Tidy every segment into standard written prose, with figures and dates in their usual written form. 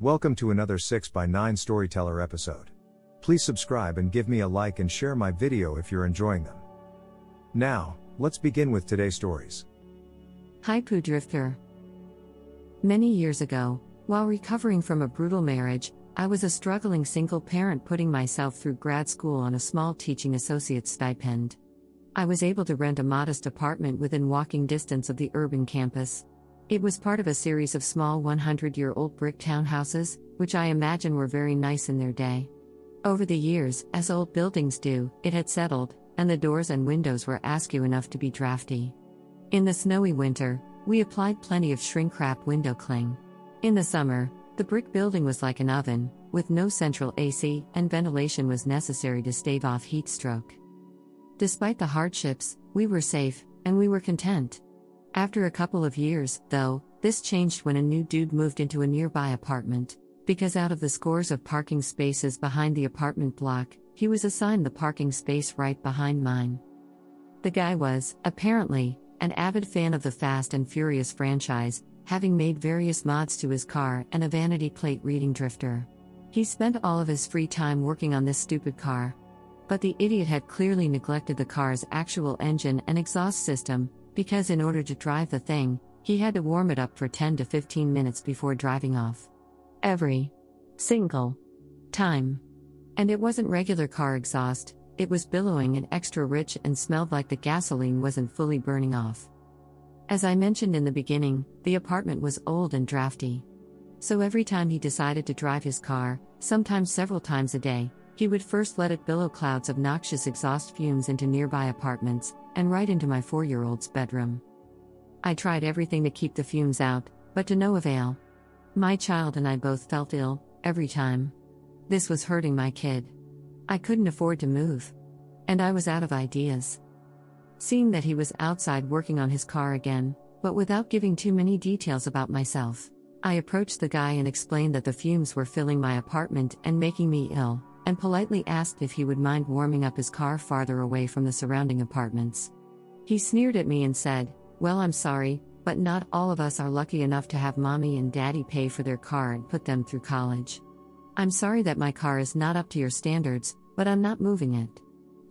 Welcome to another 6x9 Storyteller episode. Please subscribe and give me a like and share my video if you're enjoying them. Now, let's begin with today's stories. Hi Poo Drifter. Many years ago, while recovering from a brutal marriage, I was a struggling single parent putting myself through grad school on a small teaching associate stipend. I was able to rent a modest apartment within walking distance of the urban campus. It was part of a series of small 100-year-old brick townhouses, which I imagine were very nice in their day. Over the years, as old buildings do, it had settled, and the doors and windows were askew enough to be drafty. In the snowy winter, we applied plenty of shrink-wrap window cling. In the summer, the brick building was like an oven, with no central AC, and ventilation was necessary to stave off heat stroke. Despite the hardships, we were safe, and we were content. After a couple of years, though, this changed when a new dude moved into a nearby apartment. Because out of the scores of parking spaces behind the apartment block, he was assigned the parking space right behind mine. The guy was, apparently, an avid fan of the Fast and Furious franchise, having made various mods to his car and a vanity plate reading drifter. He spent all of his free time working on this stupid car. But the idiot had clearly neglected the car's actual engine and exhaust system, because in order to drive the thing, he had to warm it up for 10 to 15 minutes before driving off. Every single time. And it wasn't regular car exhaust, it was billowing and extra rich and smelled like the gasoline wasn't fully burning off. As I mentioned in the beginning, the apartment was old and drafty. So every time he decided to drive his car, sometimes several times a day, he would first let it billow clouds of noxious exhaust fumes into nearby apartments, and right into my 4-year-old's bedroom. I tried everything to keep the fumes out, but to no avail. My child and I both felt ill, every time. This was hurting my kid. I couldn't afford to move. And I was out of ideas. Seeing that he was outside working on his car again, but without giving too many details about myself, I approached the guy and explained that the fumes were filling my apartment and making me ill, and politely asked if he would mind warming up his car farther away from the surrounding apartments. He sneered at me and said, "Well, I'm sorry, but not all of us are lucky enough to have mommy and daddy pay for their car and put them through college. I'm sorry that my car is not up to your standards, but I'm not moving it."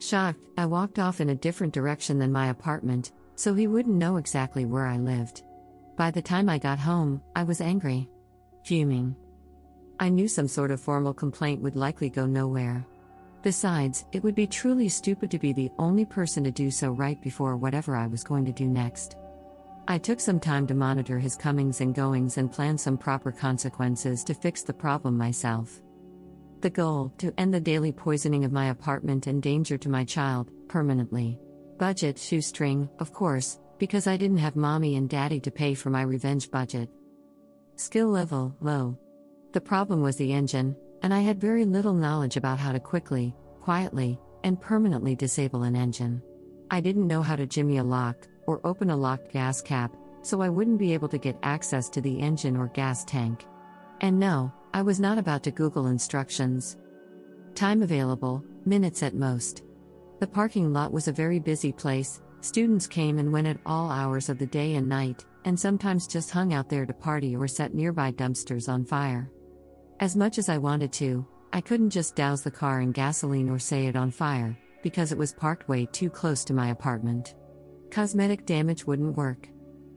Shocked, I walked off in a different direction than my apartment, so he wouldn't know exactly where I lived. By the time I got home, I was angry. Fuming. I knew some sort of formal complaint would likely go nowhere. Besides, it would be truly stupid to be the only person to do so right before whatever I was going to do next. I took some time to monitor his comings and goings and plan some proper consequences to fix the problem myself. The goal, to end the daily poisoning of my apartment and danger to my child, permanently. Budget shoestring, of course, because I didn't have mommy and daddy to pay for my revenge budget. Skill level, low. The problem was the engine, and I had very little knowledge about how to quickly, quietly, and permanently disable an engine. I didn't know how to jimmy a lock, or open a locked gas cap, so I wouldn't be able to get access to the engine or gas tank. And no, I was not about to Google instructions. Time available, minutes at most. The parking lot was a very busy place, students came and went at all hours of the day and night, and sometimes just hung out there to party or set nearby dumpsters on fire. As much as I wanted to, I couldn't just douse the car in gasoline or set it on fire, because it was parked way too close to my apartment. Cosmetic damage wouldn't work.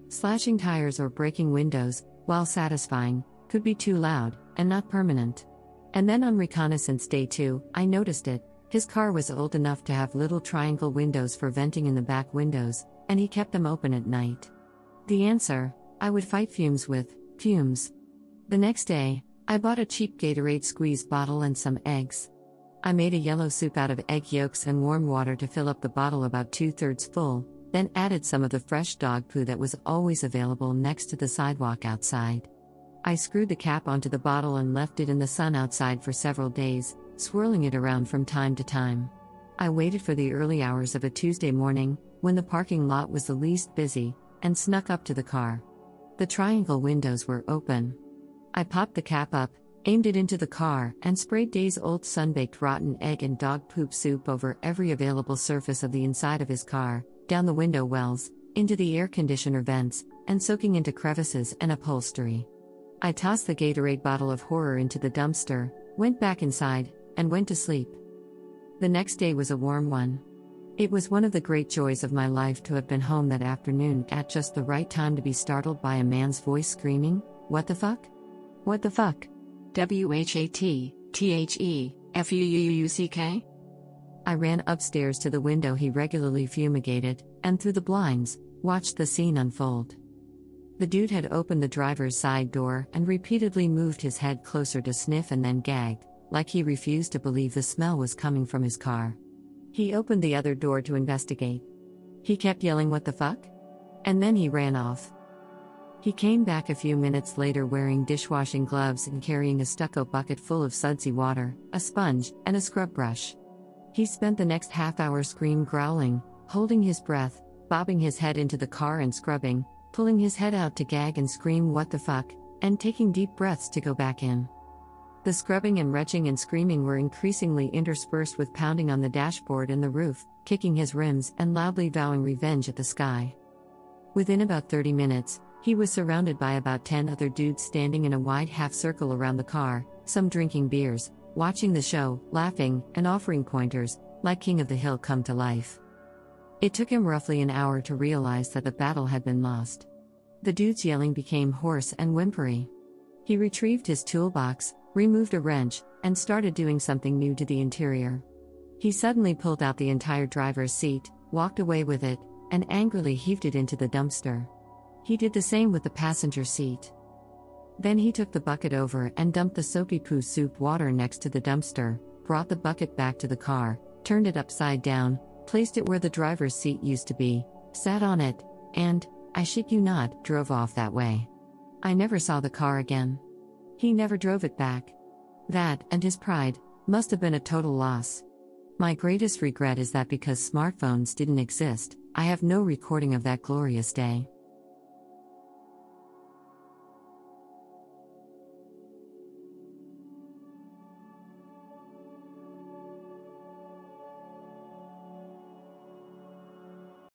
Slashing tires or breaking windows, while satisfying, could be too loud, and not permanent. And then on reconnaissance day 2, I noticed it. His car was old enough to have little triangle windows for venting in the back windows, and he kept them open at night. The answer: I would fight fumes with fumes. The next day, I bought a cheap Gatorade squeeze bottle and some eggs. I made a yellow soup out of egg yolks and warm water to fill up the bottle about 2/3 full, then added some of the fresh dog poo that was always available next to the sidewalk outside. I screwed the cap onto the bottle and left it in the sun outside for several days, swirling it around from time to time. I waited for the early hours of a Tuesday morning, when the parking lot was the least busy, and snuck up to the car. The triangle windows were open. I popped the cap up, aimed it into the car, and sprayed days-old sun-baked rotten egg and dog poop soup over every available surface of the inside of his car, down the window wells, into the air conditioner vents, and soaking into crevices and upholstery. I tossed the Gatorade bottle of horror into the dumpster, went back inside, and went to sleep. The next day was a warm one. It was one of the great joys of my life to have been home that afternoon at just the right time to be startled by a man's voice screaming, "What the fuck? What the fuck? WHATTHEFUUUCK?" I ran upstairs to the window he regularly fumigated, and through the blinds, watched the scene unfold. The dude had opened the driver's side door and repeatedly moved his head closer to sniff and then gagged, like he refused to believe the smell was coming from his car. He opened the other door to investigate. He kept yelling, "What the fuck?" And then he ran off. He came back a few minutes later wearing dishwashing gloves and carrying a stucco bucket full of sudsy water, a sponge, and a scrub brush. He spent the next half hour growling, holding his breath, bobbing his head into the car and scrubbing, pulling his head out to gag and scream "what the fuck," and taking deep breaths to go back in. The scrubbing and retching and screaming were increasingly interspersed with pounding on the dashboard and the roof, kicking his rims and loudly vowing revenge at the sky. Within about 30 minutes, he was surrounded by about 10 other dudes standing in a wide half circle around the car, some drinking beers, watching the show, laughing, and offering pointers, like King of the Hill come to life. It took him roughly an hour to realize that the battle had been lost. The dude's yelling became hoarse and whimpery. He retrieved his toolbox, removed a wrench, and started doing something new to the interior. He suddenly pulled out the entire driver's seat, walked away with it, and angrily heaved it into the dumpster. He did the same with the passenger seat. Then he took the bucket over and dumped the soapy poo soup water next to the dumpster, brought the bucket back to the car, turned it upside down, placed it where the driver's seat used to be, sat on it, and, I shit you not, drove off that way. I never saw the car again. He never drove it back. That, and his pride, must have been a total loss. My greatest regret is that because smartphones didn't exist, I have no recording of that glorious day.